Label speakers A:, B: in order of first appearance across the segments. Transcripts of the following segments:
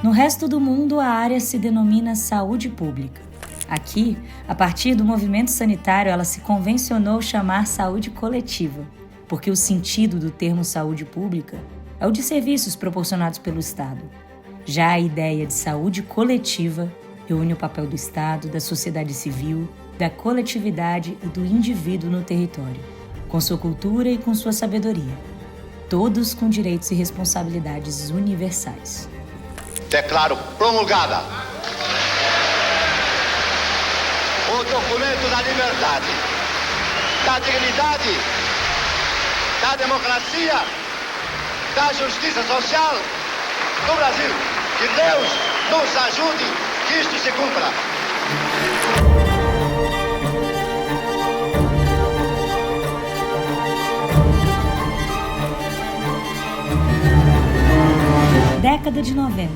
A: No resto do mundo, a área se denomina saúde pública. Aqui, a partir do movimento sanitário, ela se convencionou chamar saúde coletiva, porque o sentido do termo saúde pública é o de serviços proporcionados pelo Estado. Já a ideia de saúde coletiva reúne o papel do Estado, da sociedade civil, da coletividade e do indivíduo no território, com sua cultura e com sua sabedoria, todos com direitos e responsabilidades universais.
B: Declaro promulgada o documento da liberdade, da dignidade, da democracia, da justiça social do Brasil. Que Deus nos ajude que isto se cumpra.
A: Década de 90.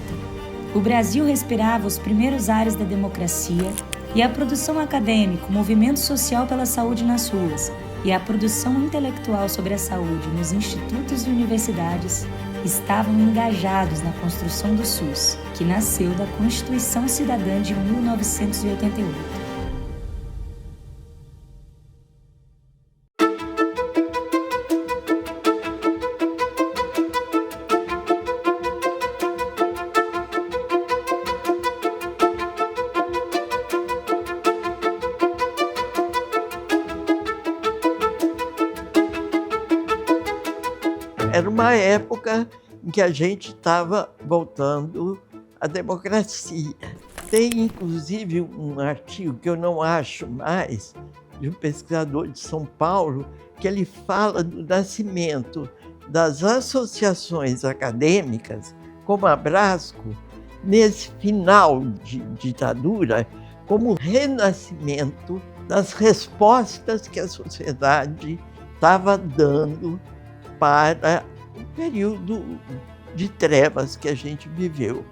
A: O Brasil respirava os primeiros ares da democracia e a produção acadêmica, o movimento social pela saúde nas ruas e a produção intelectual sobre a saúde nos institutos e universidades estavam engajados na construção do SUS, que nasceu da Constituição Cidadã de 1988.
C: Era uma época em que a gente estava voltando à democracia. Tem, inclusive, um artigo que eu não acho mais, de um pesquisador de São Paulo, que ele fala do nascimento das associações acadêmicas, como a Abrasco, nesse final de ditadura, como o renascimento das respostas que a sociedade estava dando para o período de trevas que a gente viveu.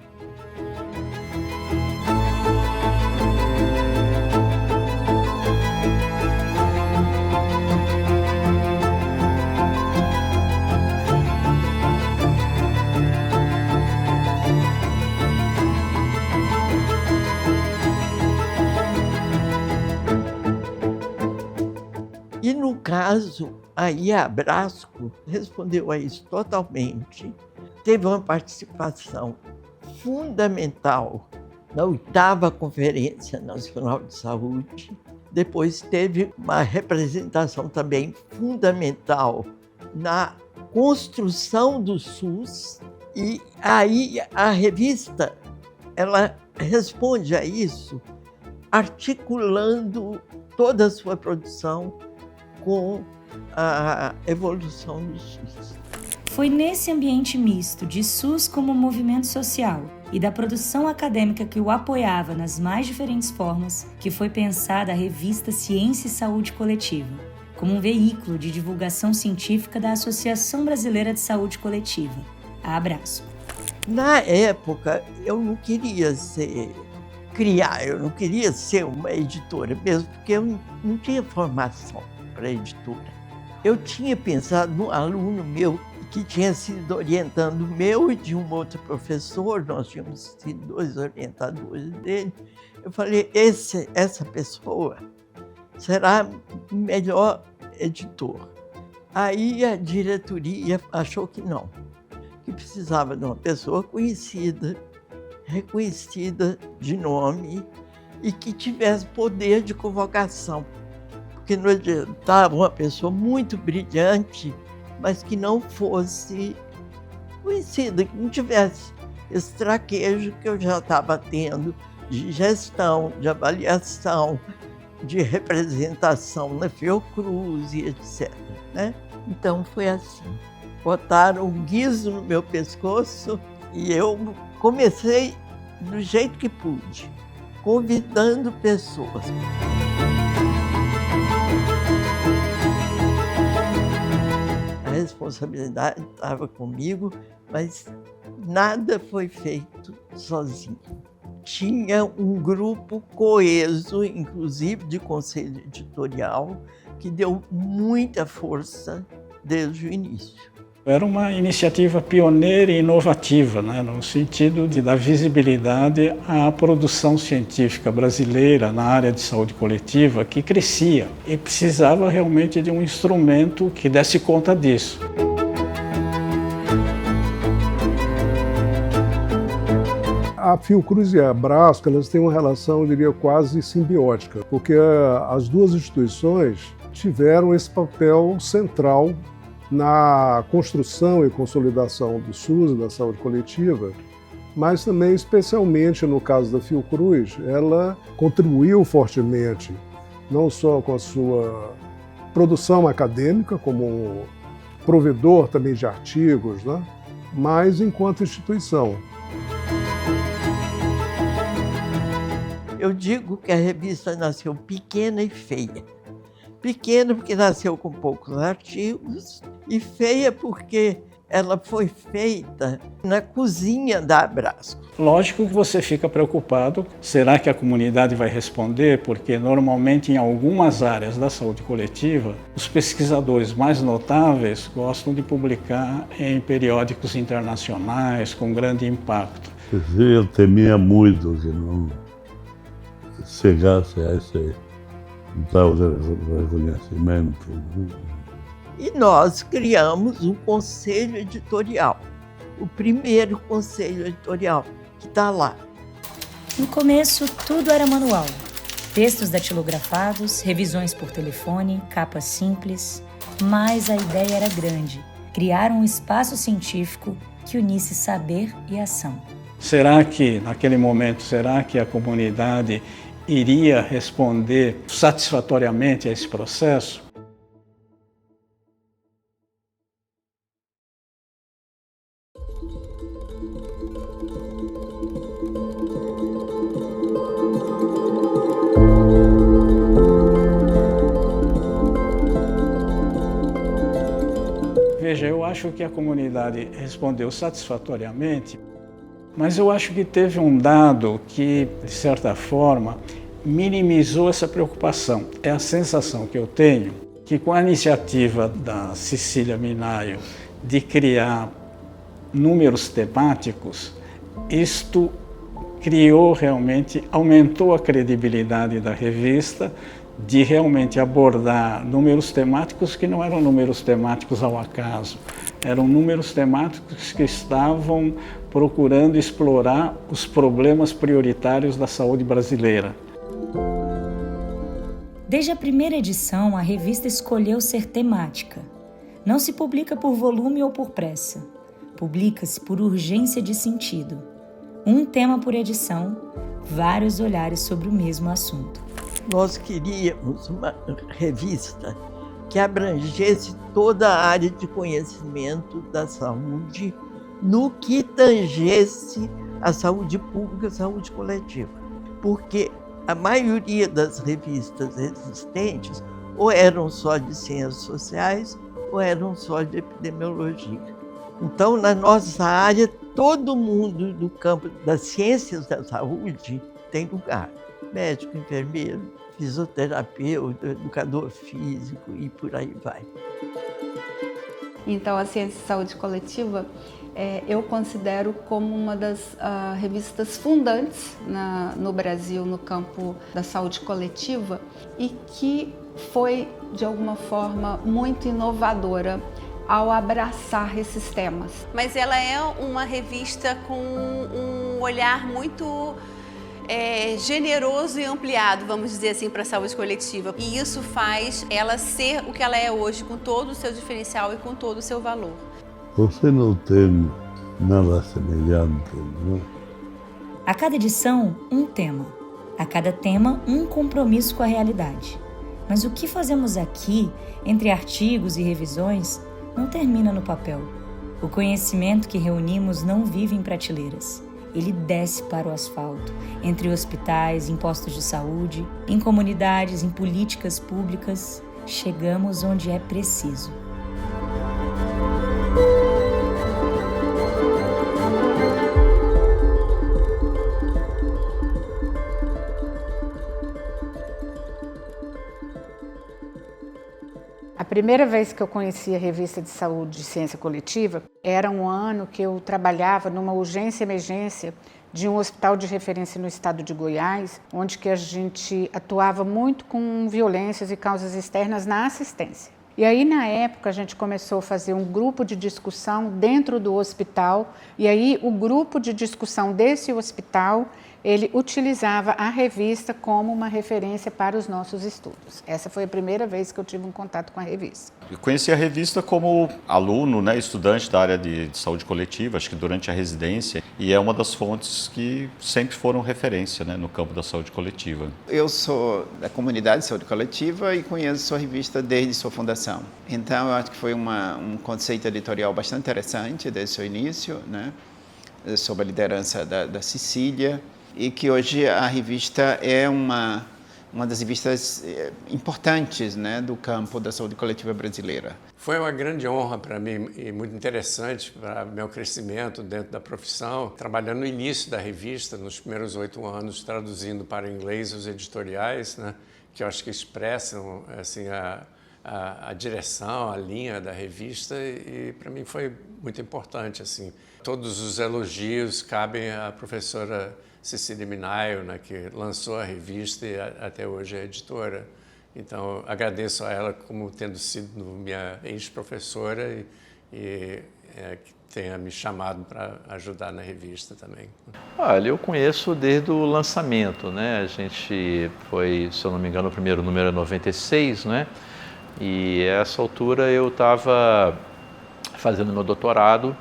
C: E no caso, aí a Abrasco respondeu a isso totalmente. Teve uma participação fundamental na 8ª Conferência Nacional de Saúde. Depois teve uma representação também fundamental na construção do SUS. E aí a revista, ela responde a isso articulando toda a sua produção com a evolução do SUS.
A: Foi nesse ambiente misto de SUS como movimento social e da produção acadêmica que o apoiava nas mais diferentes formas que foi pensada a revista Ciência e Saúde Coletiva, como um veículo de divulgação científica da Associação Brasileira de Saúde Coletiva, a Abrasco.
C: Na época, eu não queria eu não queria ser uma editora mesmo, porque eu não tinha formação para editora. Eu tinha pensado num aluno meu que tinha sido orientando meu e de um outro professor, nós tínhamos sido 2 orientadores dele. Eu falei, essa pessoa será o melhor editor. Aí a diretoria achou que não, que precisava de uma pessoa conhecida, reconhecida de nome e que tivesse poder de convocação. Porque não adiantava uma pessoa muito brilhante, mas que não fosse conhecida, que não tivesse esse traquejo que eu já estava tendo de gestão, de avaliação, de representação na Fiocruz e etc. Né? Então foi assim. Botaram um guiso no meu pescoço e eu comecei do jeito que pude, convidando pessoas. A responsabilidade estava comigo, mas Nada foi feito sozinho. Tinha um grupo coeso, inclusive de conselho editorial, que deu muita força desde o início.
D: Era uma iniciativa pioneira e inovativa, né, no sentido de dar visibilidade à produção científica brasileira na área de saúde coletiva, que crescia e precisava realmente de um instrumento que desse conta disso.
E: A Fiocruz e a Abrasco, elas têm uma relação, eu diria, quase simbiótica, porque as duas instituições tiveram esse papel central na construção e consolidação do SUS e da saúde coletiva, mas também, especialmente no caso da Fiocruz, ela contribuiu fortemente, não só com a sua produção acadêmica, como provedor também de artigos, né? Mas enquanto instituição.
C: Eu digo que a revista nasceu pequena e feia. Pequena porque nasceu com poucos artigos e feia porque ela foi feita na cozinha da Abrasco.
D: Lógico que você fica preocupado, será que a comunidade vai responder? Porque normalmente em algumas áreas da saúde coletiva, os pesquisadores mais notáveis gostam de publicar em periódicos internacionais com grande impacto.
F: Eu temia muito que não chegasse a esse tal de reconhecimento.
C: E nós criamos um conselho editorial, o primeiro conselho editorial que está lá.
A: No começo, tudo era manual. Textos datilografados, revisões por telefone, capas simples. Mas a ideia era grande, criar um espaço científico que unisse saber e ação.
D: Será que, naquele momento, a comunidade iria responder satisfatoriamente a esse processo? Veja, eu acho que a comunidade respondeu satisfatoriamente, mas eu acho que teve um dado que, de certa forma, minimizou essa preocupação. É a sensação que eu tenho que com a iniciativa da Cecília Minaio de criar números temáticos, isto criou realmente, aumentou a credibilidade da revista, de realmente abordar números temáticos que não eram números temáticos ao acaso, eram números temáticos que estavam procurando explorar os problemas prioritários da saúde brasileira.
A: Desde a primeira edição, a revista escolheu ser temática. Não se publica por volume ou por pressa. Publica-se por urgência de sentido. Um tema por edição, vários olhares sobre o mesmo assunto.
C: Nós queríamos uma revista que abrangesse toda a área de conhecimento da saúde no que tangesse a saúde pública e a saúde coletiva. Porque a maioria das revistas existentes ou eram só de ciências sociais ou eram só de epidemiologia. Então, na nossa área, todo mundo do campo das ciências da saúde tem lugar. Médico, enfermeiro, fisioterapeuta, educador físico e por aí vai.
G: Então, a Ciência e Saúde Coletiva, eu considero como uma das revistas fundantes no Brasil no campo da saúde coletiva e que foi, de alguma forma, muito inovadora ao abraçar esses temas.
H: Mas ela é uma revista com um olhar muito generoso e ampliado, vamos dizer assim, para a saúde coletiva. E isso faz ela ser o que ela é hoje, com todo o seu diferencial e com todo o seu valor.
F: Você não tem nada semelhante, não?
A: A cada edição, um tema. A cada tema, um compromisso com a realidade. Mas o que fazemos aqui, entre artigos e revisões, não termina no papel. O conhecimento que reunimos não vive em prateleiras. Ele desce para o asfalto, entre hospitais, em postos de saúde, em comunidades, em políticas públicas. Chegamos onde é preciso.
I: A primeira vez que eu conheci a revista de saúde e ciência coletiva era um ano que eu trabalhava numa urgência e emergência de um hospital de referência no estado de Goiás, onde que a gente atuava muito com violências e causas externas na assistência. E aí, na época, a gente começou a fazer um grupo de discussão dentro do hospital, e aí o grupo de discussão desse hospital, ele utilizava a revista como uma referência para os nossos estudos. Essa foi a primeira vez que eu tive um contato com a revista.
J: Eu conheci a revista como aluno, estudante da área de saúde coletiva, acho que durante a residência, e é uma das fontes que sempre foram referência no campo da saúde coletiva.
K: Eu sou da comunidade de saúde coletiva e conheço sua revista desde sua fundação. Então, eu acho que foi um conceito editorial bastante interessante desde o seu início, sob a liderança da Cecília, e que hoje a revista é uma das revistas importantes do campo da saúde coletiva brasileira.
L: Foi uma grande honra para mim e muito interessante para meu crescimento dentro da profissão, trabalhando no início da revista, nos primeiros 8 anos, traduzindo para o inglês os editoriais, que eu acho que expressam assim, a direção, a linha da revista, e para mim foi muito importante. Assim. Todos os elogios cabem à professora Cecília Minaio, que lançou a revista e até hoje é editora. Então, agradeço a ela como tendo sido minha ex-professora e que tenha me chamado para ajudar na revista também.
M: Olha, eu conheço desde o lançamento, A gente foi, se eu não me engano, o primeiro número é 96, E a essa altura eu estava fazendo meu doutorado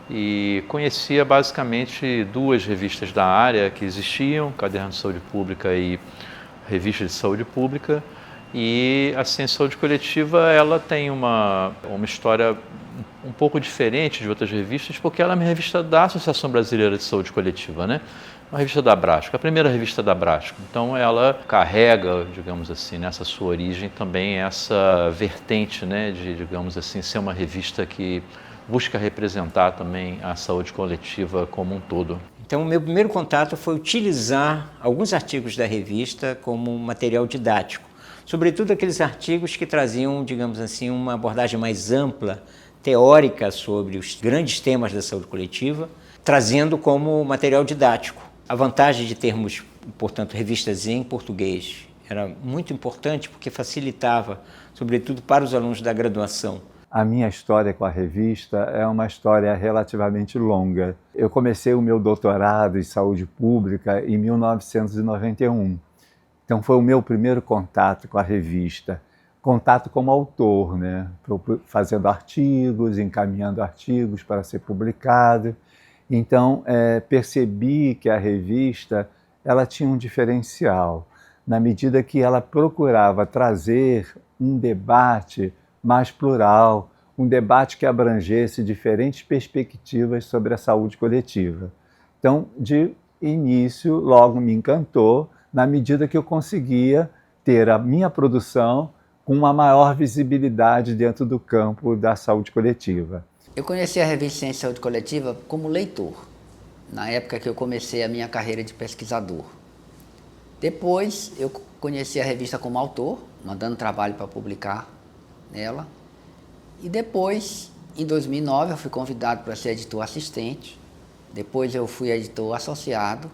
M: e conhecia basicamente 2 revistas da área que existiam, Caderno de Saúde Pública e Revista de Saúde Pública. E a ciência de saúde coletiva, ela tem uma história um pouco diferente de outras revistas, porque ela é uma revista da Associação Brasileira de Saúde Coletiva, Uma revista da Abrasco, a primeira revista da Abrasco. Então ela carrega, digamos assim, nessa sua origem também essa vertente, de, digamos assim, ser uma revista que busca representar também a saúde coletiva como um todo.
N: Então, o meu primeiro contato foi utilizar alguns artigos da revista como material didático, sobretudo aqueles artigos que traziam, digamos assim, uma abordagem mais ampla, teórica sobre os grandes temas da saúde coletiva, trazendo como material didático. A vantagem de termos, portanto, revistas em português era muito importante porque facilitava, sobretudo para os alunos da graduação.
O: A minha história com a revista é uma história relativamente longa. Eu comecei o meu doutorado em saúde pública em 1991. Então foi o meu primeiro contato com a revista. Contato como autor, fazendo artigos, encaminhando artigos para ser publicado. Então, percebi que a revista ela tinha um diferencial, na medida que ela procurava trazer um debate mais plural, um debate que abrangesse diferentes perspectivas sobre a saúde coletiva. Então, de início, logo me encantou, na medida que eu conseguia ter a minha produção com uma maior visibilidade dentro do campo da saúde coletiva.
P: Eu conheci a revista Ciência e Saúde Coletiva como leitor, na época que eu comecei a minha carreira de pesquisador. Depois, eu conheci a revista como autor, mandando trabalho para publicar nela. E depois, em 2009, eu fui convidado para ser editor assistente. Depois eu fui editor associado.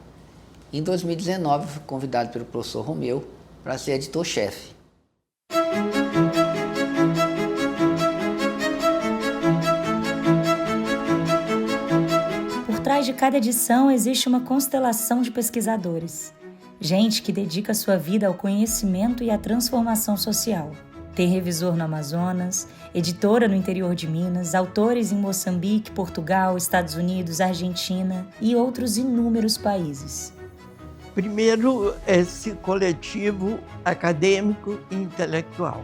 P: Em 2019, eu fui convidado pelo professor Romeu para ser editor-chefe.
A: Por trás de cada edição existe uma constelação de pesquisadores. Gente que dedica sua vida ao conhecimento e à transformação social. Tem revisor no Amazonas, editora no interior de Minas, autores em Moçambique, Portugal, Estados Unidos, Argentina e outros inúmeros países.
C: Primeiro, esse coletivo acadêmico e intelectual.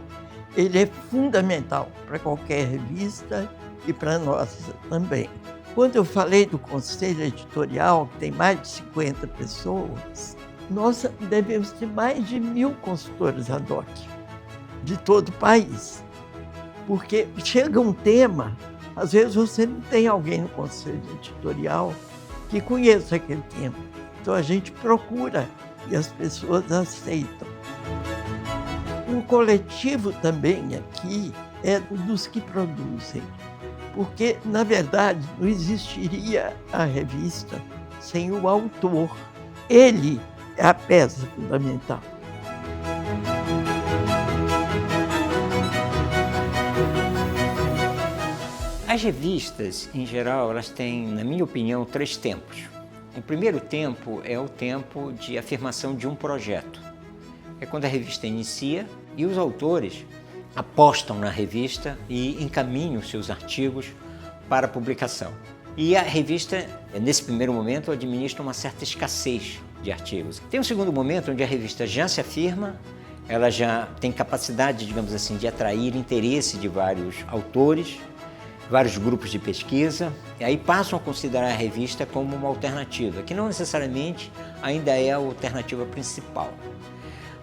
C: Ele é fundamental para qualquer revista e para nós também. Quando eu falei do conselho editorial, que tem mais de 50 pessoas, nós devemos ter mais de 1000 consultores ad hoc de todo o país. Porque chega um tema, às vezes você não tem alguém no conselho editorial que conheça aquele tema. Então a gente procura e as pessoas aceitam. Um coletivo também aqui é dos que produzem, porque, na verdade, não existiria a revista sem o autor. Ele é a peça fundamental.
N: As revistas, em geral, elas têm, na minha opinião, 3 tempos. O primeiro tempo é o tempo de afirmação de um projeto. É quando a revista inicia e os autores apostam na revista e encaminham seus artigos para publicação. E a revista, nesse primeiro momento, administra uma certa escassez de artigos. Tem um segundo momento onde a revista já se afirma, ela já tem capacidade, digamos assim, de atrair interesse de vários autores, vários grupos de pesquisa, e aí passam a considerar a revista como uma alternativa, que não necessariamente ainda é a alternativa principal.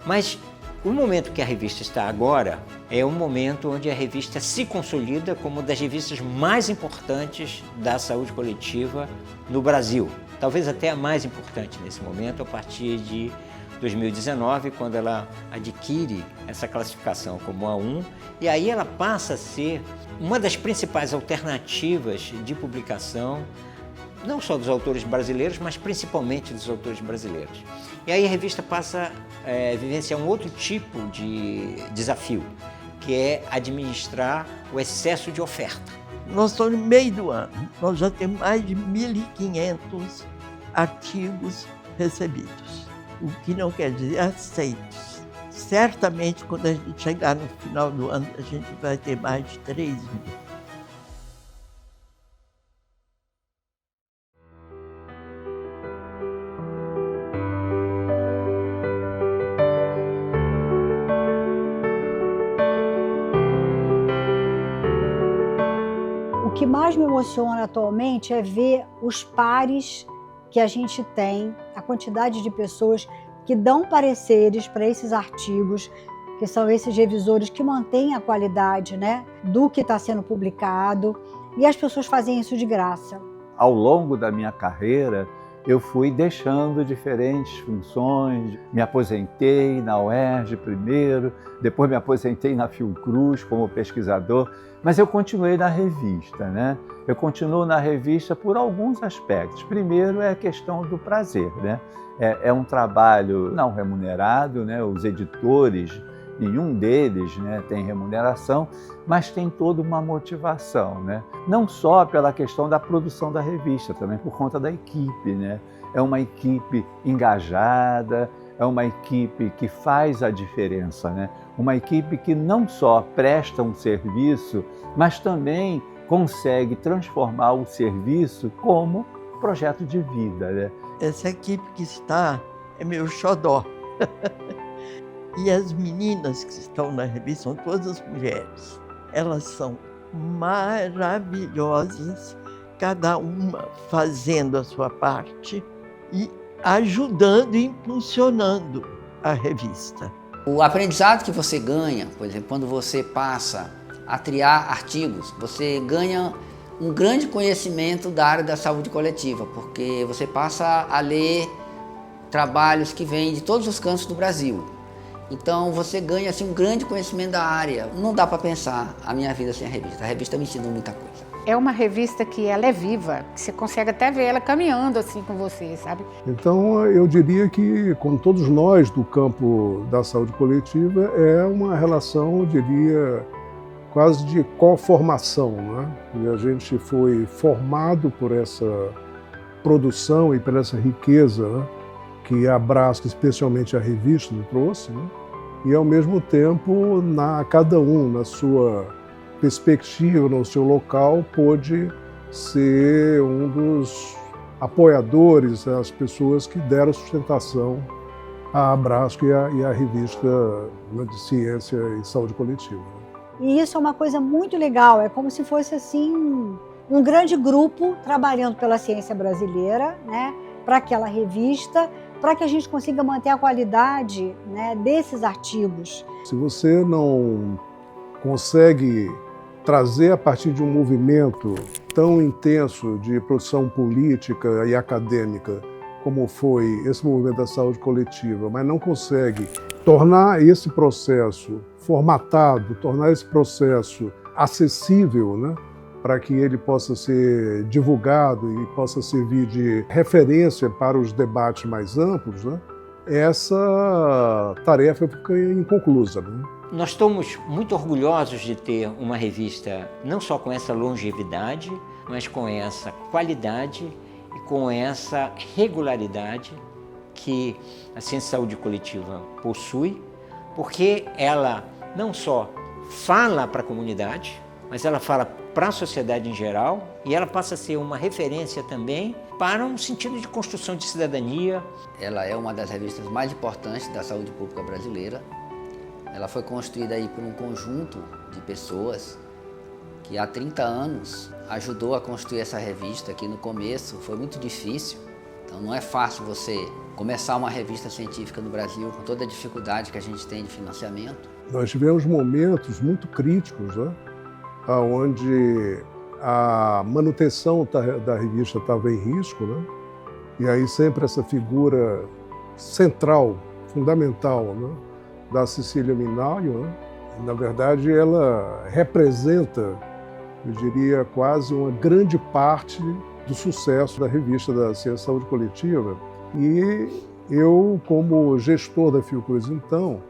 N: Mas o momento que a revista está agora é um momento onde a revista se consolida como uma das revistas mais importantes da saúde coletiva no Brasil. Talvez até a mais importante nesse momento, a partir de 2019, quando ela adquire essa classificação como A1, e aí ela passa a ser uma das principais alternativas de publicação, não só dos autores brasileiros, mas principalmente dos autores brasileiros. E aí a revista passa a vivenciar um outro tipo de desafio, que é administrar o excesso de oferta.
C: Nós estamos no meio do ano, nós já temos mais de 1.500 artigos recebidos, o que não quer dizer aceitos. Certamente, quando a gente chegar no final do ano, a gente vai ter mais de 3.000.
Q: O que mais me emociona atualmente é ver os pares que a gente tem, a quantidade de pessoas que dão pareceres para esses artigos, que são esses revisores que mantêm a qualidade, né, do que está sendo publicado, e as pessoas fazem isso de graça.
O: Ao longo da minha carreira, eu fui deixando diferentes funções. Me aposentei na UERJ primeiro, depois me aposentei na Fiocruz como pesquisador, mas eu continuei na revista, né? Eu continuo na revista por alguns aspectos. Primeiro é a questão do prazer, né? É um trabalho não remunerado, né? Os editores, nenhum deles, né, tem remuneração, mas tem toda uma motivação, né? Não só pela questão da produção da revista, também por conta da equipe, né? É uma equipe engajada, é uma equipe que faz a diferença, né? Uma equipe que não só presta um serviço, mas também consegue transformar o serviço como projeto de vida, né?
C: Essa equipe que está é meu xodó. E as meninas que estão na revista são todas mulheres. Elas são maravilhosas, cada uma fazendo a sua parte e ajudando e impulsionando a revista.
P: O aprendizado que você ganha, por exemplo, quando você passa a triar artigos, você ganha um grande conhecimento da área da saúde coletiva, porque você passa a ler trabalhos que vêm de todos os cantos do Brasil. Então você ganha assim, um grande conhecimento da área. Não dá para pensar a minha vida sem a revista. A revista me ensinou muita coisa.
I: É uma revista que ela é viva, que você consegue até ver ela caminhando assim com você, sabe?
E: Então eu diria que, como todos nós do campo da saúde coletiva, é uma relação, eu diria, quase de co-formação, né? E a gente foi formado por essa produção e por essa riqueza, né, que a Brasco, especialmente a revista, nos trouxe, né? E ao mesmo tempo, cada um na sua perspectiva, no seu local, pôde ser um dos apoiadores, as pessoas que deram sustentação à Brasco e à revista de Ciência e Saúde Coletiva.
Q: E isso é uma coisa muito legal, é como se fosse assim um grande grupo trabalhando pela ciência brasileira, né, para aquela revista, para que a gente consiga manter a qualidade, né, desses artigos.
E: Se você não consegue trazer a partir de um movimento tão intenso de produção política e acadêmica como foi esse movimento da saúde coletiva, mas não consegue tornar esse processo formatado, tornar esse processo acessível, né, para que ele possa ser divulgado e possa servir de referência para os debates mais amplos, né, essa tarefa fica inconclusa, né?
N: Nós estamos muito orgulhosos de ter uma revista não só com essa longevidade, mas com essa qualidade e com essa regularidade que a Ciência e Saúde Coletiva possui, porque ela não só fala para a comunidade, mas ela fala para a sociedade em geral e ela passa a ser uma referência também para um sentido de construção de cidadania.
P: Ela é uma das revistas mais importantes da saúde pública brasileira. Ela foi construída aí por um conjunto de pessoas que há 30 anos ajudou a construir essa revista, que no começo foi muito difícil. Então não é fácil você começar uma revista científica no Brasil com toda a dificuldade que a gente tem de financiamento.
E: Nós tivemos momentos muito críticos, né, onde a manutenção da revista estava em risco, né? E aí sempre essa figura central, fundamental, né, da Cecília Minaio, né? Na verdade, ela representa, eu diria, quase uma grande parte do sucesso da revista da Ciência e Saúde Coletiva. E eu, como gestor da Fiocruz, então,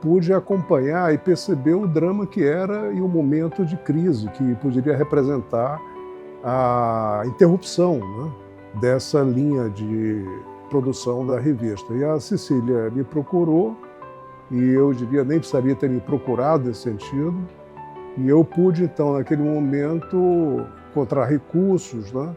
E: pude acompanhar e perceber o drama que era e o momento de crise que poderia representar a interrupção, né, dessa linha de produção da revista. E a Cecília me procurou, e eu diria nem precisaria ter me procurado nesse sentido, e eu pude, então, naquele momento, encontrar recursos, né,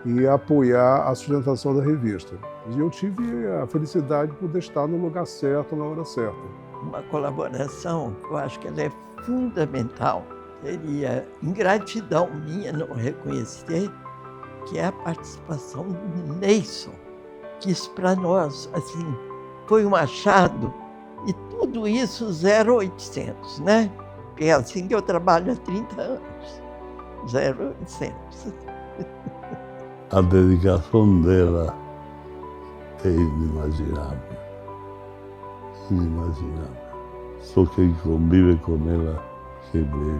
E: e apoiar a sustentação da revista. E eu tive a felicidade de poder estar no lugar certo, na hora certa.
C: Uma colaboração que eu acho que ela é fundamental, seria ingratidão minha não reconhecer, que é a participação do Neilson, que isso para nós, assim, foi um achado, e tudo isso 0800, né? Porque é assim que eu trabalho há 30 anos, 0800.
F: A dedicação dela é inimaginável. Inimaginável. Só quem convive com ela que vê.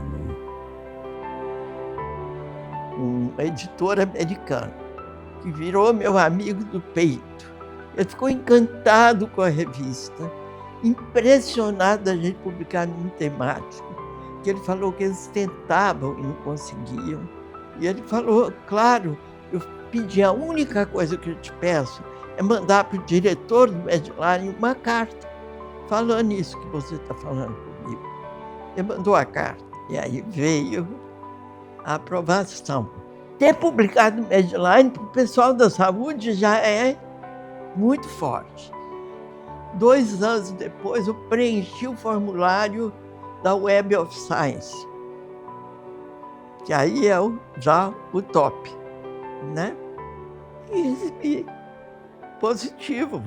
C: Um editor americano que virou meu amigo do peito. Ele ficou encantado com a revista, impressionado da gente publicar num temático, que ele falou que eles tentavam e não conseguiam. E ele falou, claro, eu pedi, a única coisa que eu te peço é mandar para o diretor do Medline uma carta, falando isso que você está falando comigo. Ele mandou a carta, e aí veio a aprovação. Ter publicado no Medline para o pessoal da saúde já é muito forte. 2 anos depois, eu preenchi o formulário da Web of Science, que aí é já o top, né? E recebi positivo.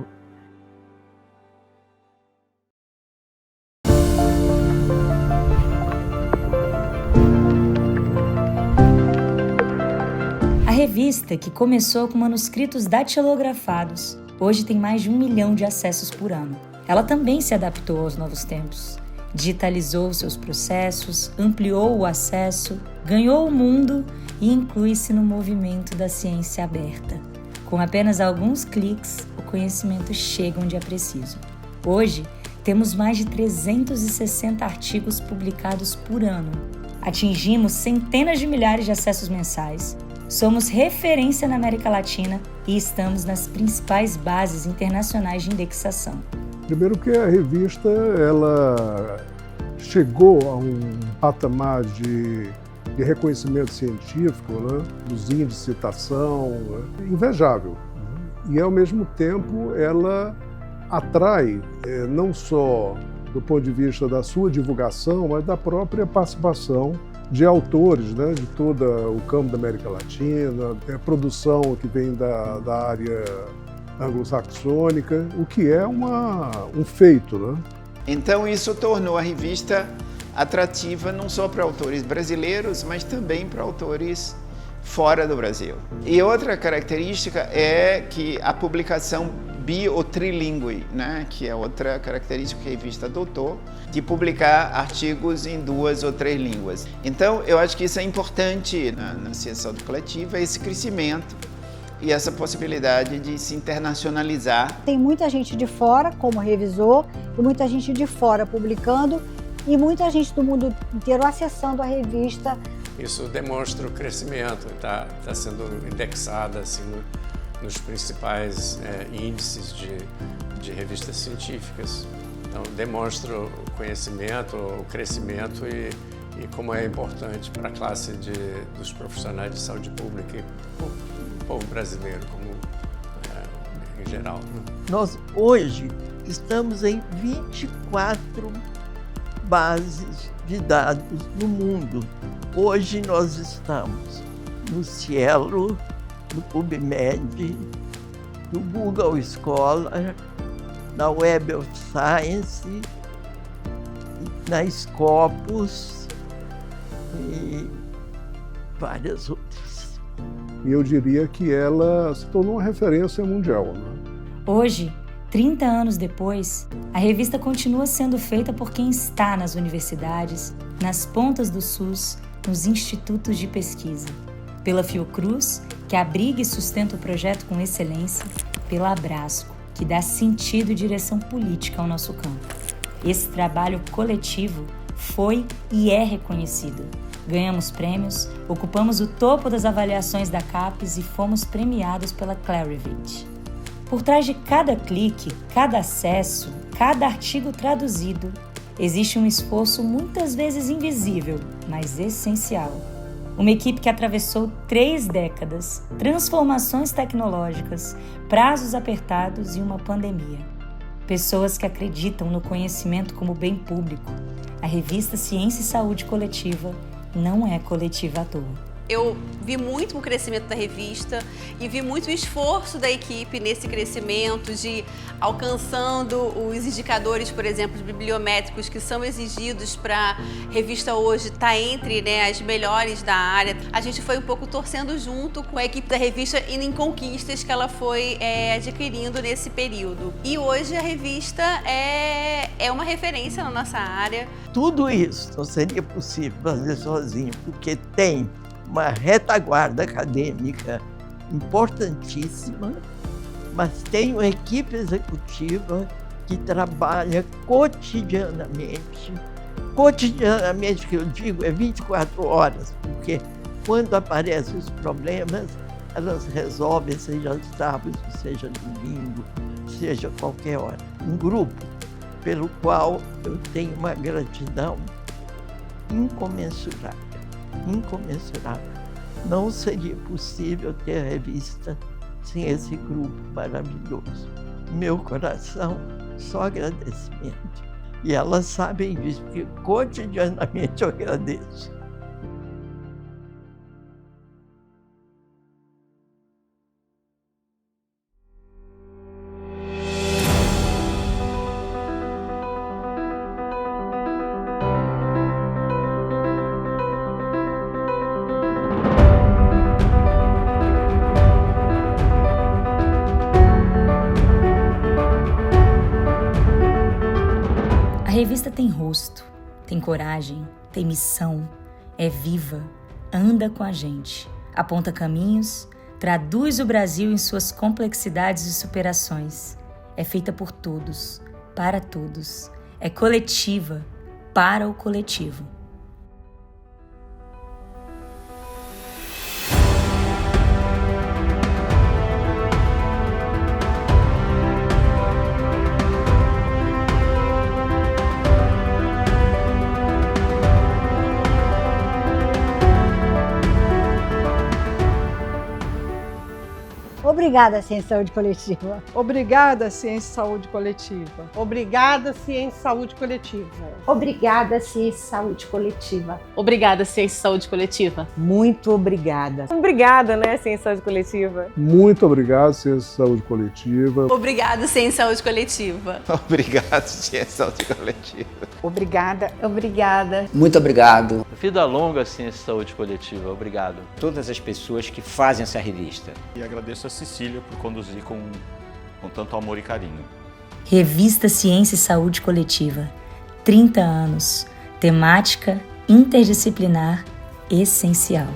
A: A revista, que começou com manuscritos datilografados, hoje tem mais de 1 milhão de acessos por ano. Ela também se adaptou aos novos tempos. Digitalizou seus processos, ampliou o acesso, ganhou o mundo e inclui-se no movimento da ciência aberta. Com apenas alguns cliques, o conhecimento chega onde é preciso. Hoje, temos mais de 360 artigos publicados por ano. Atingimos centenas de milhares de acessos mensais. Somos referência na América Latina e estamos nas principais bases internacionais de indexação.
E: Primeiro que a revista ela chegou a um patamar de reconhecimento científico, né, dos índices de citação, né, invejável. E, ao mesmo tempo, ela atrai, não só do ponto de vista da sua divulgação, mas da própria participação de autores, né, de todo o campo da América Latina, produção que vem da área anglo-saxônica, o que é um feito, né?
K: Então isso tornou a revista atrativa não só para autores brasileiros, mas também para autores fora do Brasil. E outra característica é que a publicação bi ou trilingue, né? Que é outra característica que a revista adotou, de publicar artigos em 2 ou 3 línguas. Então, eu acho que isso é importante na ciência de saúde coletiva, esse crescimento e essa possibilidade de se internacionalizar.
Q: Tem muita gente de fora como revisor, e muita gente de fora publicando, e muita gente do mundo inteiro acessando a revista.
L: Isso demonstra o crescimento, está sendo indexada assim, nos principais índices de revistas científicas. Então, demonstra o conhecimento, o crescimento e como é importante para a classe dos profissionais de saúde pública e o povo brasileiro como em geral.
C: Nós hoje estamos em 24 bases de dados no mundo. Hoje nós estamos no Cielo, no PubMed, no Google Scholar, na Web of Science, na Scopus e várias outras.
E: E eu diria que ela se tornou uma referência mundial, né?
A: Hoje, 30 anos depois, a revista continua sendo feita por quem está nas universidades, nas pontas do SUS, nos institutos de pesquisa. Pela Fiocruz, que abriga e sustenta o projeto com excelência, pela Abrasco, que dá sentido e direção política ao nosso campo. Esse trabalho coletivo foi e é reconhecido. Ganhamos prêmios, ocupamos o topo das avaliações da CAPES e fomos premiados pela Clarivate. Por trás de cada clique, cada acesso, cada artigo traduzido, existe um esforço muitas vezes invisível, mas essencial. Uma equipe que atravessou 3 décadas, transformações tecnológicas, prazos apertados e uma pandemia. Pessoas que acreditam no conhecimento como bem público. A revista Ciência e Saúde Coletiva não é coletiva à toa.
H: Eu vi muito o crescimento da revista e vi muito o esforço da equipe nesse crescimento, de alcançando os indicadores, por exemplo, bibliométricos que são exigidos para a revista hoje estar entre as melhores da área. A gente foi um pouco torcendo junto com a equipe da revista e em conquistas que ela foi adquirindo nesse período. E hoje a revista é uma referência na nossa área.
C: Tudo isso não seria possível fazer sozinho, porque tem uma retaguarda acadêmica importantíssima, mas tem uma equipe executiva que trabalha cotidianamente que eu digo é 24 horas, porque quando aparecem os problemas, elas resolvem, seja sábado, seja domingo, seja qualquer hora. Um grupo pelo qual eu tenho uma gratidão incomensurável. Não seria possível ter a revista sem esse grupo maravilhoso. Meu coração, só agradecimento. E elas sabem disso, porque cotidianamente eu agradeço.
A: A revista tem rosto, tem coragem, tem missão, é viva, anda com a gente, aponta caminhos, traduz o Brasil em suas complexidades e superações. É feita por todos, para todos. É coletiva, para o coletivo.
Q: Obrigada, Ciência e Saúde Coletiva.
R: Obrigada, Ciência e Saúde Coletiva.
S: Obrigada, Ciência e Saúde Coletiva.
T: Obrigada, Ciência e Saúde Coletiva.
U: Obrigada, Ciência e Saúde Coletiva.
V: Muito obrigada.
W: Obrigada, né, Ciência e Saúde Coletiva.
E: Muito obrigado, Ciência e Saúde Coletiva.
H: Obrigado, Ciência e Saúde Coletiva.
K: Obrigado, Ciência e Saúde Coletiva.
I: Obrigada.
T: Obrigada.
P: Muito obrigado.
M: Vida longa, Ciência e Saúde Coletiva. Obrigado.
N: Todas as pessoas que fazem essa revista.
J: E agradeço a Cecília por conduzir com tanto amor e carinho.
A: Revista Ciência e Saúde Coletiva. 30 anos. Temática interdisciplinar essencial.